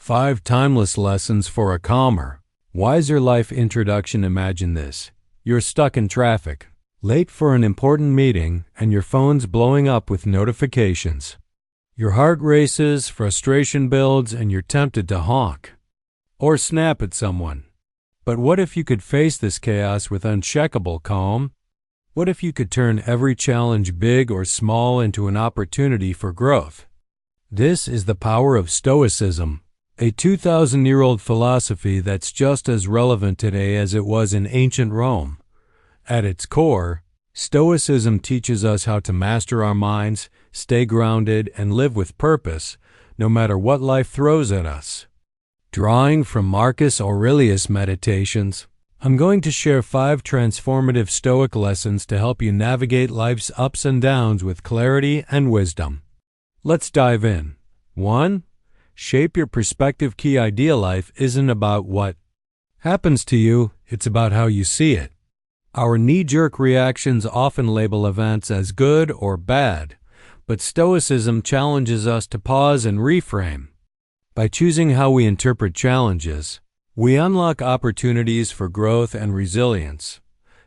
5 timeless lessons for a calmer, wiser life. Introduction. Imagine this. You're stuck in traffic, late for an important meeting, and your phone's blowing up with notifications. Your heart races, frustration builds, and you're tempted to honk or snap at someone. But what if you could face this chaos with unshakable calm? What if you could turn every challenge, big or small, into an opportunity for growth? This is the power of Stoicism, a 2,000-year-old philosophy that's just as relevant today as it was in ancient Rome. At its core, Stoicism teaches us how to master our minds, stay grounded, and live with purpose, no matter what life throws at us. Drawing from Marcus Aurelius Meditations, I'm going to share 5 transformative Stoic lessons to help you navigate life's ups and downs with clarity and wisdom. Let's dive in. 1. Shape your perspective. Key idea: life isn't about what happens to you, it's about how you see it. Our knee-jerk reactions often label events as good or bad, but Stoicism challenges us to pause and reframe. By choosing how we interpret challenges, we unlock opportunities for growth and resilience.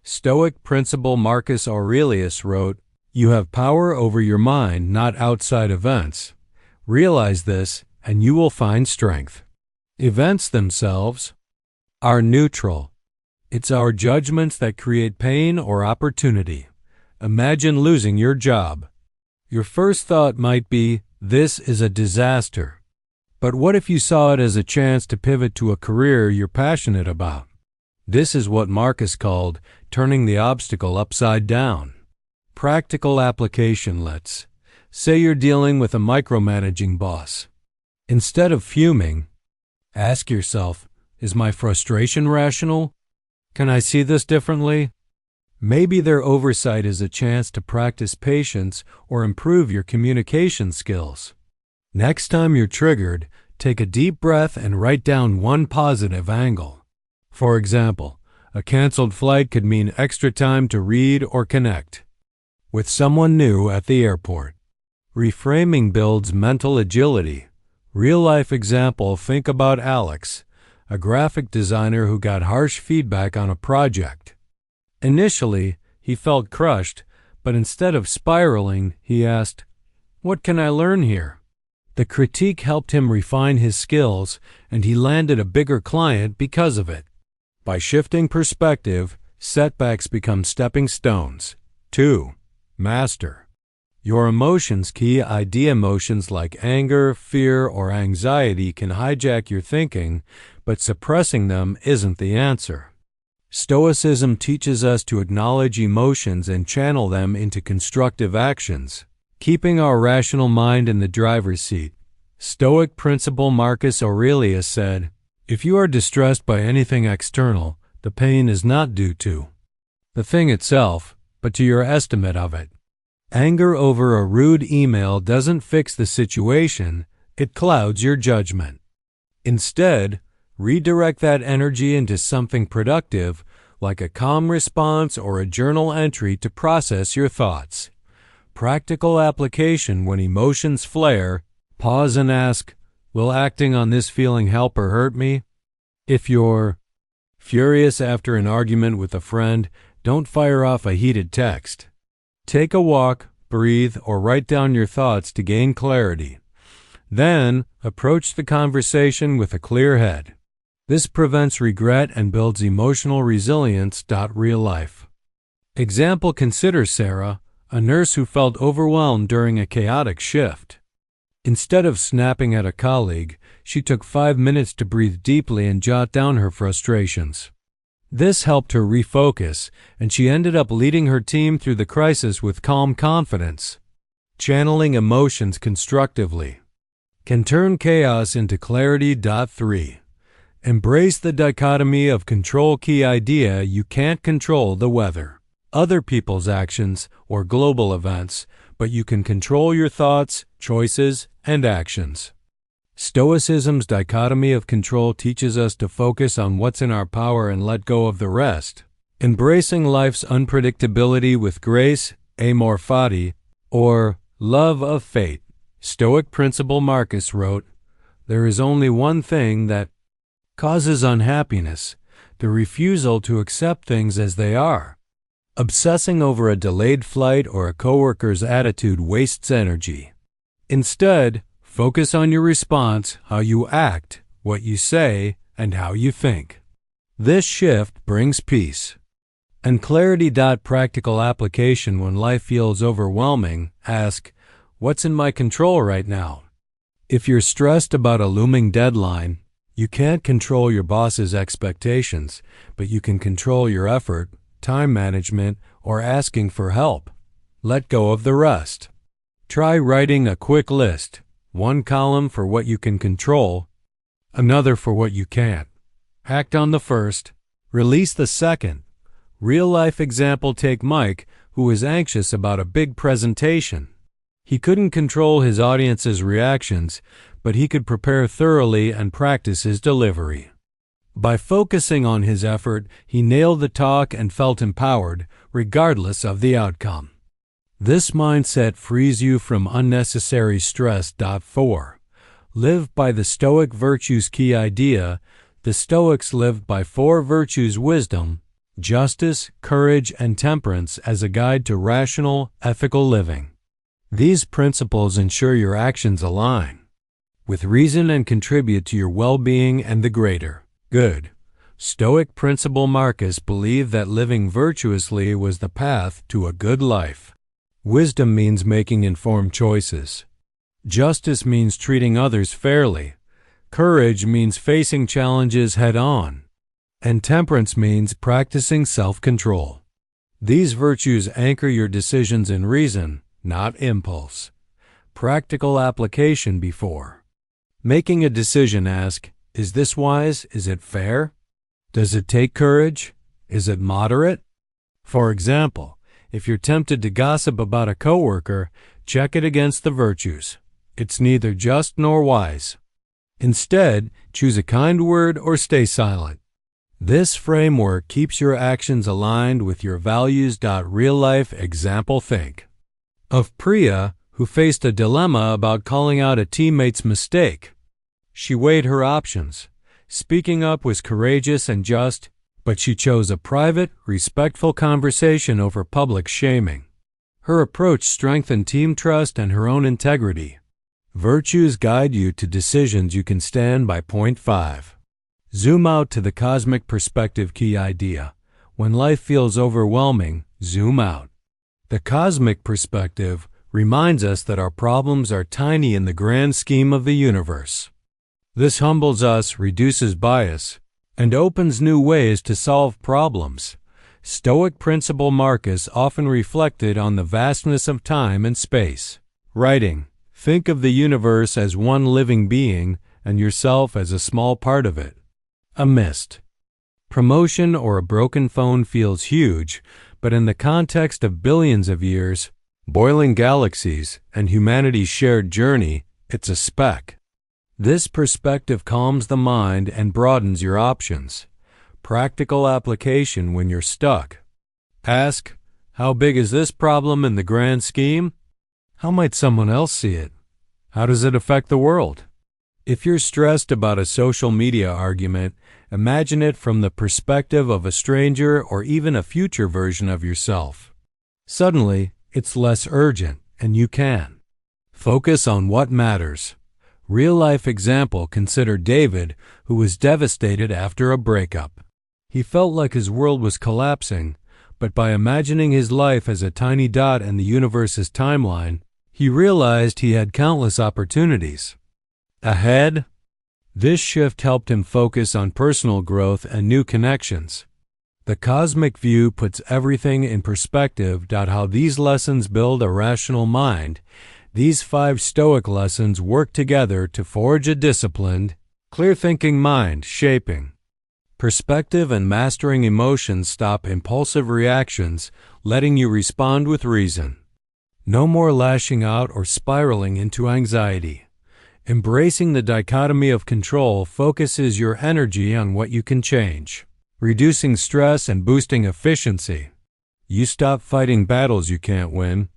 Stoic principle Marcus Aurelius wrote, "You have power over your mind, not outside events. Realize this, and you will find strength." Events themselves are neutral. It's our judgments that create pain or opportunity. Imagine losing your job. Your first thought might be, "This is a disaster." But what if you saw it as a chance to pivot to a career you're passionate about? This is what Marcus called turning the obstacle upside down. Practical application. Let's say you're dealing with a micromanaging boss. Instead of fuming, ask yourself, is my frustration rational? Can I see this differently? Maybe their oversight is a chance to practice patience or improve your communication skills. Next time you're triggered, take a deep breath and write down one positive angle. For example, a canceled flight could mean extra time to read or connect with someone new at the airport. Reframing builds mental agility. Real-life example: think about Alex, a graphic designer who got harsh feedback on a project. Initially, he felt crushed, but instead of spiraling, he asked, "What can I learn here?" The critique helped him refine his skills, and he landed a bigger client because of it. By shifting perspective, setbacks become stepping stones. 2. Master your emotions. Key idea: emotions like anger, fear, or anxiety can hijack your thinking, but suppressing them isn't the answer. Stoicism teaches us to acknowledge emotions and channel them into constructive actions, keeping our rational mind in the driver's seat. Stoic principle Marcus Aurelius said, "If you are distressed by anything external, the pain is not due to the thing itself, but to your estimate of it." Anger over a rude email doesn't fix the situation, it clouds your judgment. Instead, redirect that energy into something productive, like a calm response or a journal entry to process your thoughts. Practical application: when emotions flare, pause and ask, will acting on this feeling help or hurt me? If you're furious after an argument with a friend, don't fire off a heated text. Take a walk, breathe, or write down your thoughts to gain clarity. Then, approach the conversation with a clear head. This prevents regret and builds emotional resilience. Real life example: consider Sarah, a nurse who felt overwhelmed during a chaotic shift. Instead of snapping at a colleague, she took 5 minutes to breathe deeply and jot down her frustrations. This helped her refocus, and she ended up leading her team through the crisis with calm confidence. Channeling emotions constructively can turn chaos into clarity. 3. Embrace the dichotomy of control. Key idea: you can't control the weather, other people's actions, or global events, but you can control your thoughts, choices, and actions. Stoicism's dichotomy of control teaches us to focus on what's in our power and let go of the rest. Embracing life's unpredictability with grace, amor fati, or love of fate. Stoic principle Marcus wrote, There is only one thing that causes unhappiness: the refusal to accept things as they are. Obsessing over a delayed flight or a coworker's attitude wastes energy. Instead, focus on your response, how you act, what you say, and how you think. This shift brings peace and clarity. Practical application: when life feels overwhelming, ask, what's in my control right now? If you're stressed about a looming deadline, you can't control your boss's expectations, but you can control your effort, time management, or asking for help. Let go of the rest. Try writing a quick list, one column for what you can control, another for what you can't. Act on the first, release the second. Real-life example: take Mike, who was anxious about a big presentation. He couldn't control his audience's reactions, but he could prepare thoroughly and practice his delivery. By focusing on his effort, he nailed the talk and felt empowered, regardless of the outcome. This mindset frees you from unnecessary stress. 4. Live by the Stoic virtues. Key idea: the Stoics lived by 4 virtues: wisdom, justice, courage, and temperance, as a guide to rational, ethical living. These principles ensure your actions align with reason and contribute to your well-being and the greater good. Stoic principle: Marcus believed that living virtuously was the path to a good life. Wisdom means making informed choices. Justice means treating others fairly. Courage means facing challenges head-on. And temperance means practicing self-control. These virtues anchor your decisions in reason, not impulse. Practical application: before making a decision, ask, is this wise? Is it fair? Does it take courage? Is it moderate? For example, if you're tempted to gossip about a coworker, check it against the virtues. It's neither just nor wise. Instead, choose a kind word or stay silent. This framework keeps your actions aligned with your values. Real-life example: think of Priya, who faced a dilemma about calling out a teammate's mistake. She weighed her options. Speaking up was courageous and just, but she chose a private, respectful conversation over public shaming. Her approach strengthened team trust and her own integrity. Virtues guide you to decisions you can stand by. 5. Zoom out to the cosmic perspective. Key idea: when life feels overwhelming, zoom out. The cosmic perspective reminds us that our problems are tiny in the grand scheme of the universe. This humbles us, reduces bias, and opens new ways to solve problems. Stoic principle: Marcus often reflected on the vastness of time and space, writing, think of the universe as one living being and yourself as a small part of it. A missed promotion or a broken phone feels huge, but in the context of billions of years, boiling galaxies, and humanity's shared journey, it's a speck. This perspective calms the mind and broadens your options. Practical application: when you're stuck, ask, how big is this problem in the grand scheme? How might someone else see it? How does it affect the world? If you're stressed about a social media argument, imagine it from the perspective of a stranger or even a future version of yourself. Suddenly, it's less urgent, and you can focus on what matters. Real-life example: consider David, who was devastated after a breakup. He felt like his world was collapsing, but by imagining his life as a tiny dot in the universe's timeline, he realized he had countless opportunities ahead. This shift helped him focus on personal growth and new connections. The cosmic view puts everything in perspective. How these lessons build a rational mind: these 5 Stoic lessons work together to forge a disciplined, clear-thinking mind, shaping perspective and mastering emotions. Stop impulsive reactions, letting you respond with reason. No more lashing out or spiraling into anxiety. Embracing the dichotomy of control focuses your energy on what you can change, reducing stress and boosting efficiency. You stop fighting battles you can't win.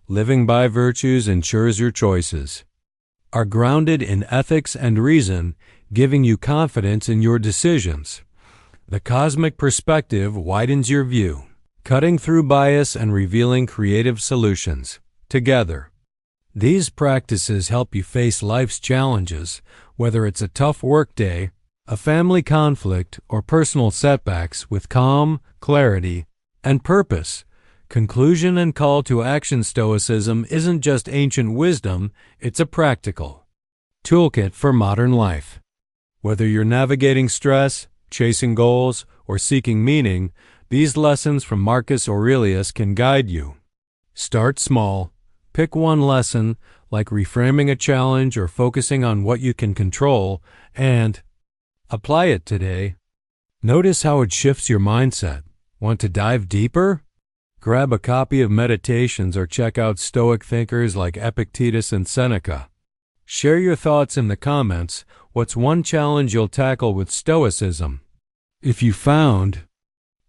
Living by virtues ensures your choices are grounded in ethics and reason, giving you confidence in your decisions. The cosmic perspective widens your view, cutting through bias and revealing creative solutions. Together, these practices help you face life's challenges, whether it's a tough workday, a family conflict, or personal setbacks, with calm, clarity, and purpose. Conclusion and call to action: Stoicism isn't just ancient wisdom, it's a practical toolkit for modern life. Whether you're navigating stress, chasing goals, or seeking meaning, these lessons from Marcus Aurelius can guide you. Start small. Pick one lesson, like reframing a challenge or focusing on what you can control, and apply it today. Notice how it shifts your mindset. Want to dive deeper? Grab a copy of Meditations or check out Stoic thinkers like Epictetus and Seneca. Share your thoughts in the comments. What's one challenge you'll tackle with Stoicism? If you found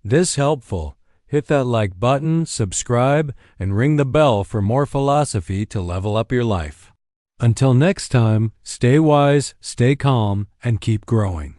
this helpful, hit that like button, subscribe, and ring the bell for more philosophy to level up your life. Until next time, stay wise, stay calm, and keep growing.